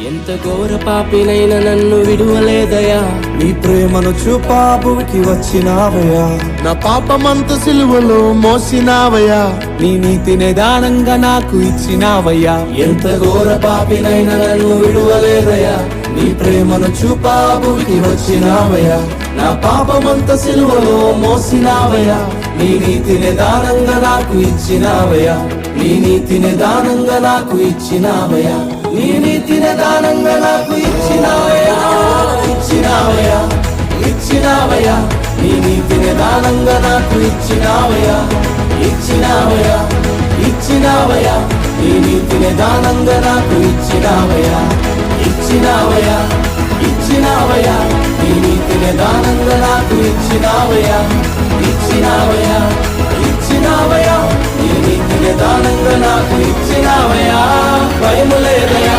ఎంత ఘోర పాపినైనా నన్ను విడువలేదయా, నీ ప్రేమను చూపా భూమికి వచ్చినావయ్యా, నా పాపమంత సిలువలో మోసినావయ్యా, నీ నీతిని దానంగా నాకు ఇచ్చినావయ్యా. ఎంత ఘోర పాపినైనా నన్ను విడువలేదయా, నీ ప్రేమను చూపా భూమికి వచ్చినావయ్యా, నా పాపమంత సిలువలో మోసినావయ్యా, నీ నీతిని దానంగా నాకు ఇచ్చినావయ్యా, నీ నీతిని దానంగా నాకు ఇచ్చినావయ్యా, నీ నీతిని దానంగా నాకు ఇచ్చినావయ్యా, ఇచ్చినావయ్యా, ఇచ్చినావయ్యా, నీ నీతిని దానంగా నాకు ఇచ్చినావయ్యా, ఇచ్చినావయ్యా, ఇచ్చినావయ్యా, నీ నీతిని దానంగా నాకు ఇచ్చినావయ్యా, ఇచ్చినావయ్యా, ఇచ్చినావయ్యా, నీ నీతిని దానంగా నాకు ఇచ్చినావయ్యా, ఇచ్చినావయ్యా, ఇచ్చినావయ్యా, నీ నీతిని దానంగా నాకు ఇచ్చినావయ్యా. భయము లేదయ్యా,